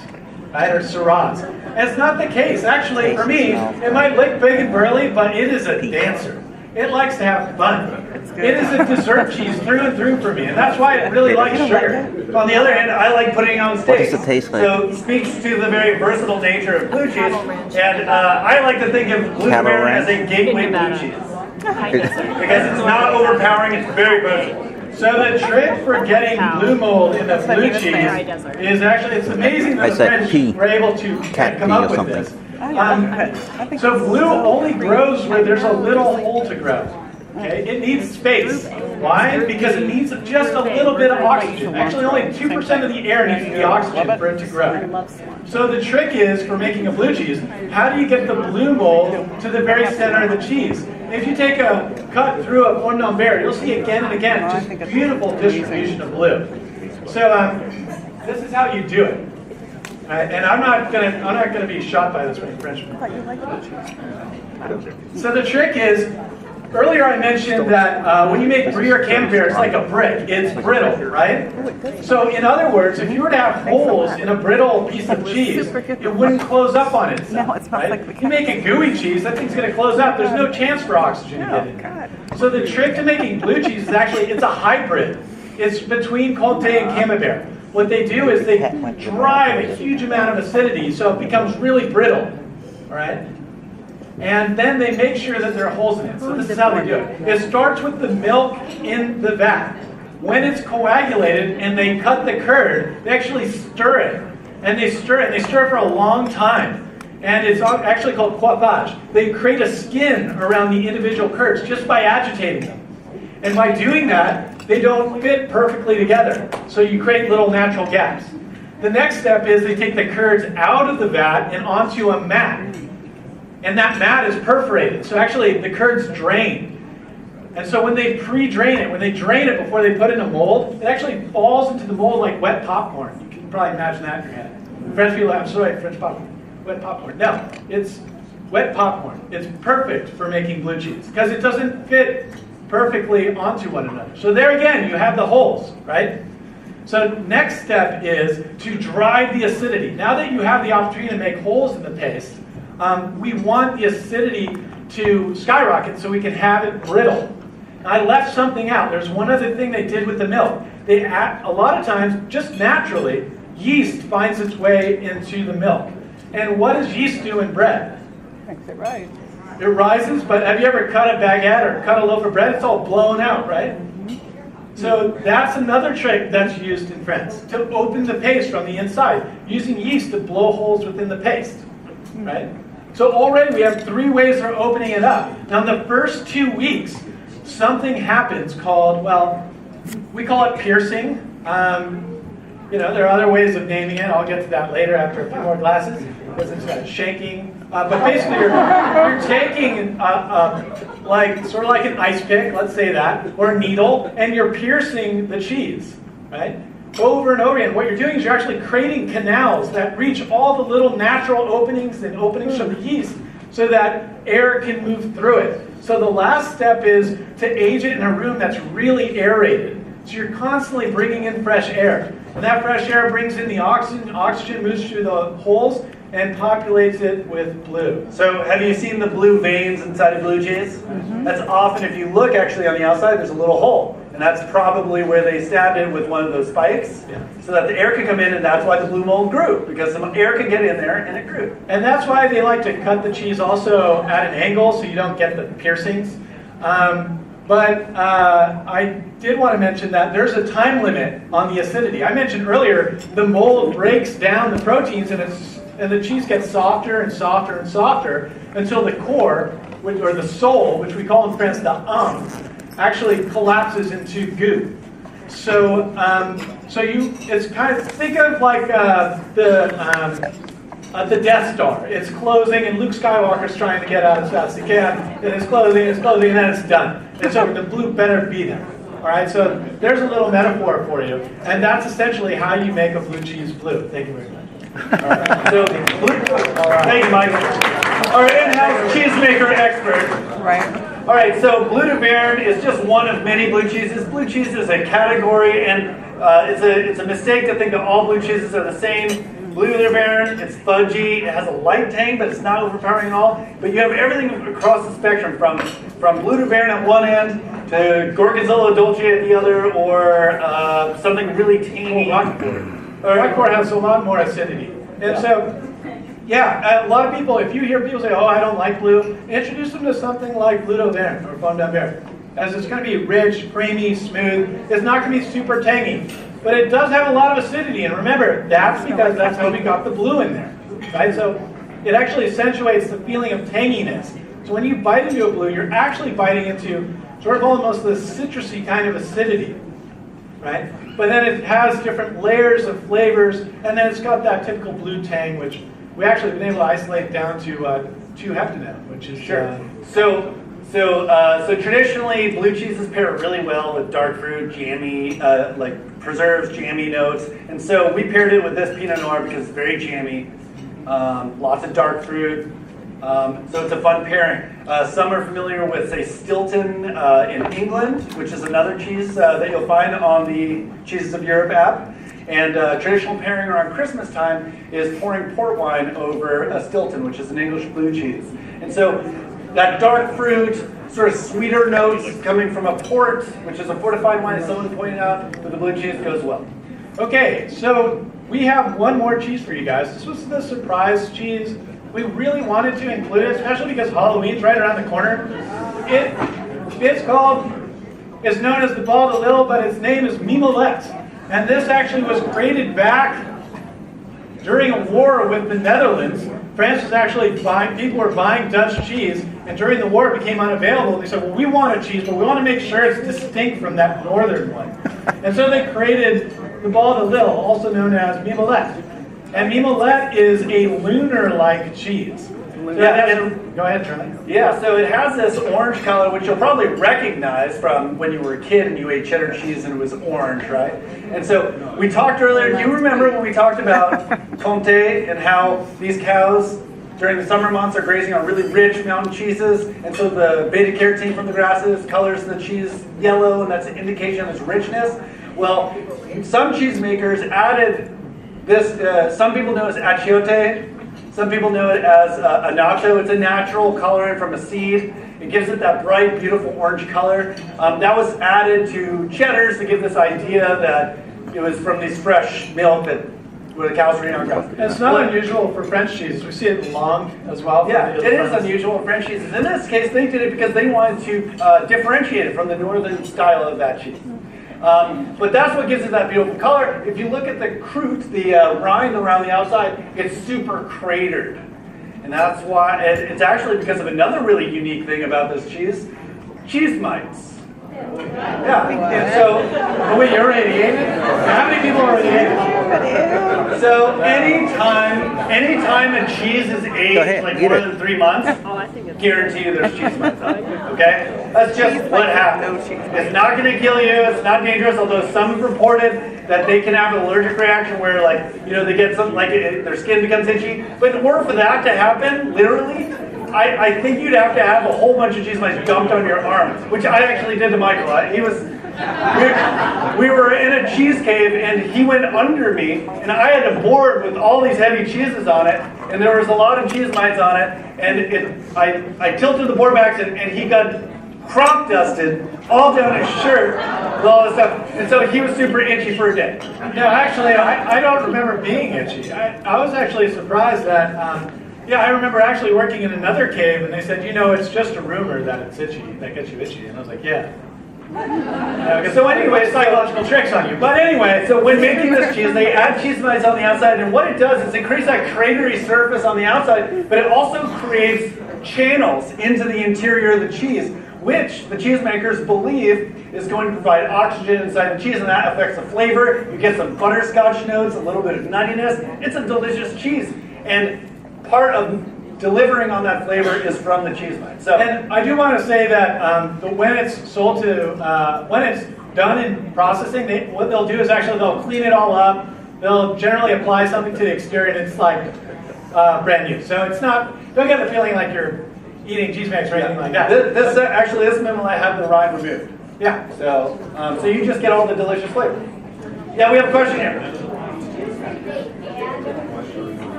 right, or Syrahs. And it's not the case. Actually, for me, it might look big and burly, but it is a dancer. It likes to have fun. It is a dessert cheese through and through for me, and that's why it really likes sugar. On the other hand, I like putting it on steaks. What does it taste like? So it speaks to the very versatile nature of blue cheese. And I like to think of blue Cattle Baron as a ranch? gateway blue cheese. Because it's not overpowering, it's very versatile. So the trick for getting blue mold in the blue cheese is actually, it's amazing that I the said French pea. were able to Cat come pea up or with something. this. So blue only grows where there's a little hole to grow. Okay? It needs space. Why? Because it needs just a little bit of oxygen. Actually, only 2% of the air needs the oxygen for it to grow. So the trick is, for making a blue cheese, how do you get the blue mold to the very center of the cheese? If you take a cut through a Point Noir, you'll see again and again just beautiful distribution of blue. So this is how you do it. And I'm not gonna be shot by this Frenchman. So the trick is, earlier I mentioned that when you make brie or camembert, it's like a brick. It's brittle, right? So in other words, if you were to have holes in a brittle piece of cheese, it wouldn't close up on itself, right? If you make a gooey cheese, that thing's gonna close up. There's no chance for oxygen to get in. So the trick to making blue cheese is actually, it's a hybrid. It's between Comté and Camembert. What they do is they drive a huge amount of acidity so it becomes really brittle, all right? And then they make sure that there are holes in it. So this is how they do it. It starts with the milk in the vat. When it's coagulated and they cut the curd, they actually stir it. And they stir it, and they stir it for a long time. And it's actually called coiffage. They create a skin around the individual curds just by agitating them. And by doing that, they don't fit perfectly together. So you create little natural gaps. The next step is they take the curds out of the vat and onto a mat. And that mat is perforated. So actually the curds drain. And so when they pre-drain it, when they drain it before they put it in a mold, it actually falls into the mold like wet popcorn. You can probably imagine that in your head. French people, I'm sorry, French popcorn. Wet popcorn. No, it's wet popcorn. It's perfect for making blue cheese because it doesn't fit perfectly onto one another. So there again, you have the holes, right? So next step is to drive the acidity. Now that you have the opportunity to make holes in the paste, we want the acidity to skyrocket so we can have it brittle. I left something out. There's one other thing they did with the milk. They add, a lot of times, just naturally, yeast finds its way into the milk. And what does yeast do in bread? Makes it right. It rises, but have you ever cut a baguette or cut a loaf of bread? It's all blown out, right? So that's another trick that's used in France, to open the paste from the inside, using yeast to blow holes within the paste, right? So already we have 3 ways of opening it up. Now in the first 2 weeks, something happens called, well, we call it piercing. You know, there are other ways of naming it. I'll get to that later after a few more glasses, because it's shaking. But basically, you're taking sort of like an ice pick, let's say that, or a needle, and you're piercing the cheese, right? Over and over again. What you're doing is you're actually creating canals that reach all the little natural openings and openings from the yeast, so that air can move through it. So the last step is to age it in a room that's really aerated. So you're constantly bringing in fresh air. And that fresh air brings in the oxygen. Oxygen moves through the holes and populates it with blue. So have you seen the blue veins inside of blue cheese? That's often, if you look actually on the outside, there's a little hole. And that's probably where they stabbed it with one of those spikes, so that the air could come in, and that's why the blue mold grew, because some air could get in there and it grew. And that's why they like to cut the cheese also at an angle so you don't get the piercings. But I did want to mention that there's a time limit on the acidity. I mentioned earlier the mold breaks down the proteins and the cheese gets softer and softer and softer until the core, or the soul, which we call in France the actually collapses into goo. So it's kind of, think of like the Death Star. It's closing, and Luke Skywalker's trying to get out as fast as he can. And it's closing, and then it's done. And so the blue better be there. All right. So there's a little metaphor for you, and that's essentially how you make a blue cheese blue. Thank you very much. All right. So Thank you, Mike. Our in-house cheesemaker expert. Right. All right, so Bleu de Verne is just one of many blue cheeses. Blue cheese is a category, and it's a mistake to think that all blue cheeses are the same. Blue Baron, it's fudgy, it has a light tang, but it's not overpowering at all. But you have everything across the spectrum, from Blue Baron at one end to Gorgonzola Dolce at the other, or something really tangy. Rockport has a lot more acidity. And so, yeah, a lot of people, if you hear people say, oh, I don't like blue, introduce them to something like Bleu d'Auvergne or Pomme d'Auvergne. As it's going to be rich, creamy, smooth. It's not going to be super tangy. But it does have a lot of acidity, and remember, that's because that's how we got the blue in there, right? So it actually accentuates the feeling of tanginess. So when you bite into a blue, you're actually biting into sort of almost the citrusy kind of acidity, right? But then it has different layers of flavors, and then it's got that typical blue tang, which we actually been able to isolate down to 2 heptanone, which is sure. So traditionally, blue cheeses pair really well with dark fruit, jammy, like preserves, jammy notes. And so we paired it with this Pinot Noir because it's very jammy, lots of dark fruit. So it's a fun pairing. Some are familiar with, say, Stilton in England, which is another cheese that you'll find on the Cheeses of Europe app. And traditional pairing around Christmas time is pouring port wine over a Stilton, which is an English blue cheese. And so that dark fruit, sort of sweeter notes coming from a port, which is a fortified wine, as someone pointed out, with the blue cheese goes well. Okay, so we have one more cheese for you guys. This was the surprise cheese. We really wanted to include it, especially because Halloween's right around the corner. It's known as the Ball de Lille, but its name is Mimolette. And this actually was created back during a war with the Netherlands. France was actually people were buying Dutch cheese, and during the war it became unavailable. They said, well, we want a cheese, but we want to make sure it's distinct from that northern one. And so they created the Ball de Lille, also known as Mimolette. And Mimolette is a lunar-like cheese. Go ahead, Charlie. Yeah, so it has this orange color, which you'll probably recognize from when you were a kid and you ate cheddar cheese and it was orange, right? And so we talked earlier, do you remember when we talked about Comté and how these cows during the summer months are grazing on really rich mountain cheeses, and so the beta-carotene from the grasses colors the cheese yellow, and that's an indication of its richness? Well, some cheesemakers added this, some people know it as achiote, some people know it as annatto. It's a natural colorant from a seed. It gives it that bright, beautiful orange color. That was added to cheddars to give this idea that it was from these fresh milk where the cows were eating on grass. It's not unusual for French cheeses. We see it long as well. Yeah, it is unusual for French cheeses. In this case, they did it because they wanted to differentiate it from the northern style of that cheese. But that's what gives it that beautiful color. If you look at the croûte, the rind around the outside, it's super cratered. And that's why, it's actually because of another really unique thing about this cheese mites. Yeah. So, wait, you already ate it? How many people already ate it? So anytime a cheese is aged like more than 3 months, guarantee you there's cheese mites on it. Okay? That's just what happens. It's not going to kill you. It's not dangerous. Although some have reported that they can have an allergic reaction where, like, you know, they get something like their skin becomes itchy. But in order for that to happen, literally, I think you'd have to have a whole bunch of cheese mites dumped on your arm, which I actually did to Michael. We were in a cheese cave, and he went under me, and I had a board with all these heavy cheeses on it, and there was a lot of cheese mites on it, and I tilted the board back, and he got crop dusted all down his shirt with all this stuff, and so he was super itchy for a day. No, actually, I don't remember being itchy. I was actually surprised that. Yeah, I remember actually working in another cave, and they said, you know, it's just a rumor that it's itchy, that gets you itchy. And I was like, yeah. So anyway, psychological tricks on you. But anyway, so when making this cheese, they add cheese mites on the outside, and what it does is it creates that cratery surface on the outside, but it also creates channels into the interior of the cheese, which the cheesemakers believe is going to provide oxygen inside the cheese, and that affects the flavor. You get some butterscotch notes, a little bit of nuttiness. It's a delicious cheese. And part of delivering on that flavor is from the cheese mite. So, and I do want to say that when it's sold to, when it's done in processing, what they'll do is actually they'll clean it all up. They'll generally apply something to the exterior, and it's like brand new. So it's not, don't get the feeling like you're eating cheese mix or anything like that. This Mimolette had the rind removed. Yeah. So you just get all the delicious flavor. Yeah, we have a question here.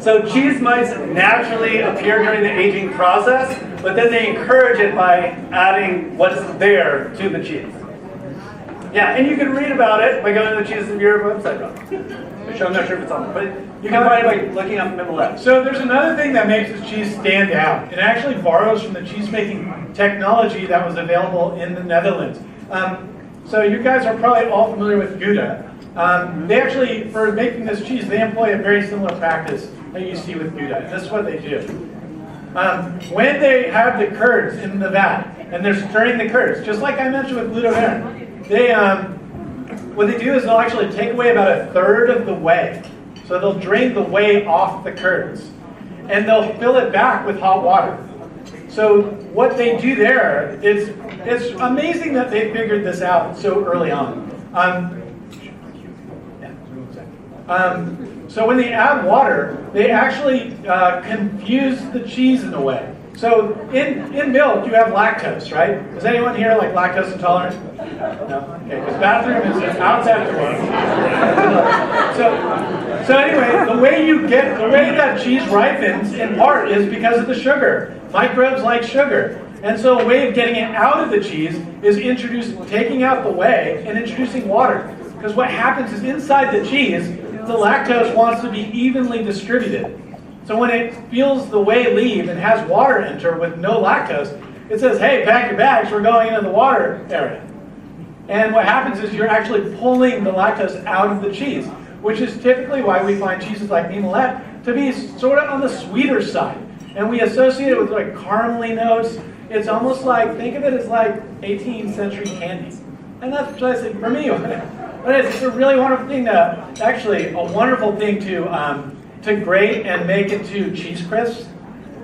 So cheese mites naturally appear during the aging process, but then they encourage it by adding what's there to the cheese. Yeah, and you can read about it by going to the Cheese of Europe website, which I'm not sure if it's on there, but you can find it by looking up Mimolette. So there's another thing that makes the cheese stand out. It actually borrows from the cheese-making technology that was available in the Netherlands. So you guys are probably all familiar with Gouda. They actually, for making this cheese, they employ a very similar practice that you see with Gouda. And this is what they do. When they have the curds in the vat, and they're stirring the curds, just like I mentioned with Glutoverne, what they do is they'll actually take away about a third of the whey. So they'll drain the whey off the curds. And they'll fill it back with hot water. So what they do there, it's amazing that they figured this out so early on. So when they add water, they actually confuse the cheese in a way. So in milk, you have lactose, right? Is anyone here like lactose intolerant? No? Okay, because bathroom is outside the room. So anyway, the way that cheese ripens in part is because of the sugar. Microbes like sugar. And so a way of getting it out of the cheese is taking out the whey and introducing water. Because what happens is inside the cheese, the lactose wants to be evenly distributed. So when it feels the whey leave and has water enter with no lactose, it says, hey, pack your bags, we're going into the water area. And what happens is you're actually pulling the lactose out of the cheese, which is typically why we find cheeses like Mimolette to be sort of on the sweeter side. And we associate it with like caramely notes. It's almost like, think of it as like 18th century candy. And that's precisely, for me, what it is. It's a really wonderful thing actually a wonderful thing to grate and make into cheese crisps.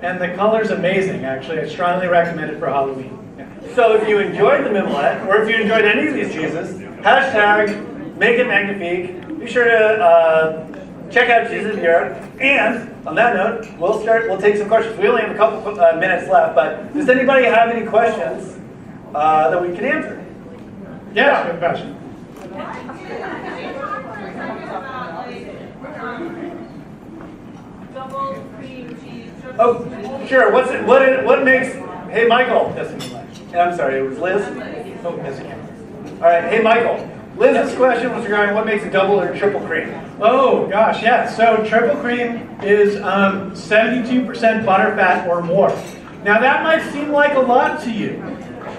And the color's amazing, actually. I strongly recommend it for Halloween. Yeah. So if you enjoyed the Mimolette, or if you enjoyed any of these cheeses, hashtag Make It Magnifique. Be sure to check out Cheeses of Europe. And on that note, we'll take some questions. We only have a couple minutes left, but does anybody have any questions that we can answer? Yeah, good question. Double cream cheese. Oh, sure. What makes? Hey, Michael. I'm sorry. It was Liz. Oh, yes, again. All right. Hey, Michael. Liz's question was regarding what makes a double or triple cream. Oh gosh, yeah. So triple cream is 72% butter fat or more. Now that might seem like a lot to you,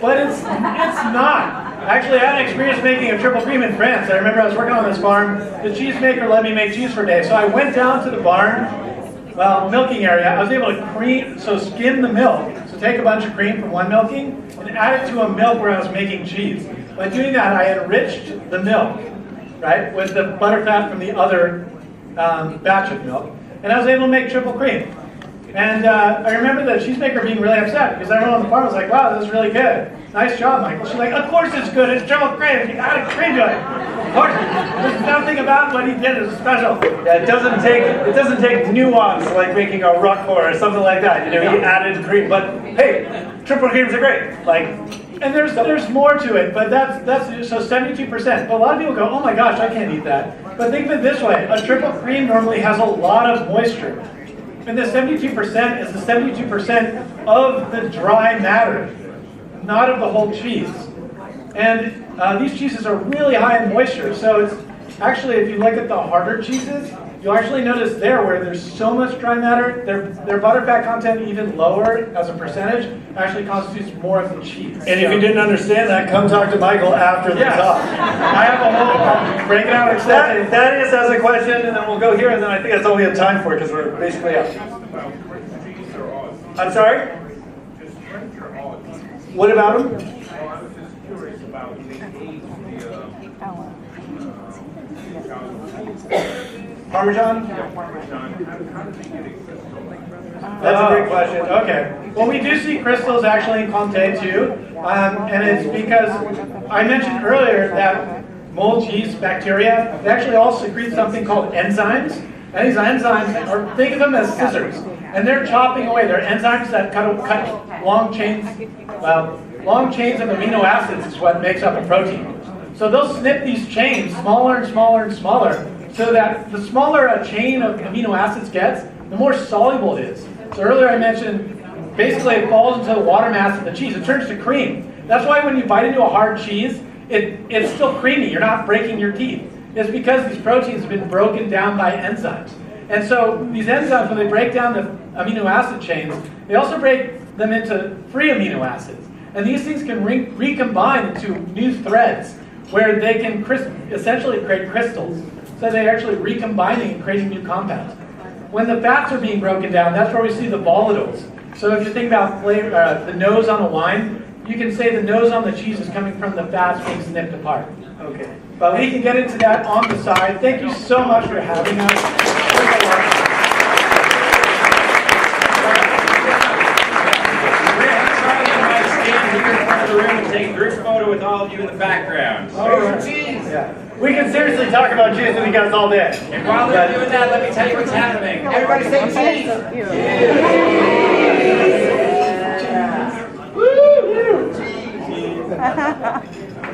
but it's not. Actually, I had an experience making a triple cream in France. I remember I was working on this farm. The cheesemaker let me make cheese for a day, so I went down to the barn. Milking area, I was able to skim the milk. So take a bunch of cream from one milking and add it to a milk where I was making cheese. By doing that, I enriched the milk, right, with the butterfat from the other batch of milk. And I was able to make triple cream. And I remember the cheesemaker being really upset because everyone on the farm was like, wow, this is really good. Nice job, Michael. She's like, of course it's good. It's triple cream. You added cream to it. Of course. There's nothing about what he did is special. Yeah, it doesn't take nuance like making a roquefort or something like that. You know, he added cream, but hey, triple creams are great. Like, and there's more to it, but that's so 72%. But a lot of people go, oh my gosh, I can't eat that. But think of it this way: a triple cream normally has a lot of moisture, and the 72% is the 72% of the dry matter, not of the whole cheese. And these cheeses are really high in moisture, so it's actually, if you look at the harder cheeses, you'll actually notice there where there's so much dry matter, their butterfat content even lower as a percentage actually constitutes more of the cheese. And if you didn't understand that, come talk to Michael after the talk. I have a whole, I'll break it out extensively. That is as a question, and then we'll go here, and then I think that's all we have time for because we're basically out. I'm sorry? What about them? Parmesan? That's a great question. Okay. Well, we do see crystals actually in Comté too, and it's because I mentioned earlier that mold yeast bacteria, they actually all secrete something called enzymes. And these enzymes, think of them as scissors, and they're chopping away. They're enzymes that cut long chains of amino acids is what makes up a protein. So they'll snip these chains smaller and smaller and smaller, so that the smaller a chain of amino acids gets, the more soluble it is. So earlier I mentioned, basically it falls into the water mass of the cheese. It turns to cream. That's why when you bite into a hard cheese, it's still creamy. You're not breaking your teeth. It's because these proteins have been broken down by enzymes. And so these enzymes, when they break down the amino acid chains, they also break them into free amino acids. And these things can recombine into new threads where they can essentially create crystals. So they're actually recombining and creating new compounds. When the fats are being broken down, that's where we see the volatiles. So if you think about the nose on a wine, you can say the nose on the cheese is coming from the fats being snipped apart. Okay. But we can get into that on the side. Thank you so much for having us. The room and take a group photo with all of you in the background. Yeah. We can seriously talk about cheese with you guys all day. And while they're doing that, let me tell you what's happening. Everybody say cheese.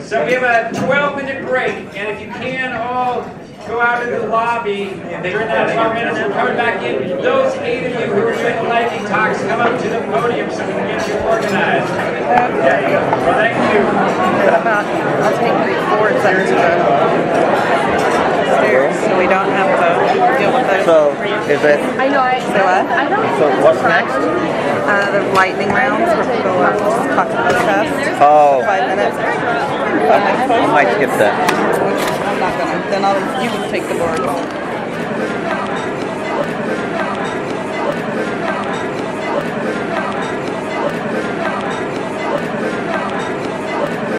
So we have a 12-minute break, and if you can all go out into the lobby during that 12 minutes, we're coming back in. Those 8 of you who are doing the lightning talks, come up to the podium so we can get you organized. There you go. Well, thank you. I'll take the boards up to the stairs so we don't have to deal with those. So, is it? I know. So what? So, what's next? The lightning rounds where people are talk to the test. Oh, 5 minutes. I might skip that. I'm not gonna. Then you can take the board.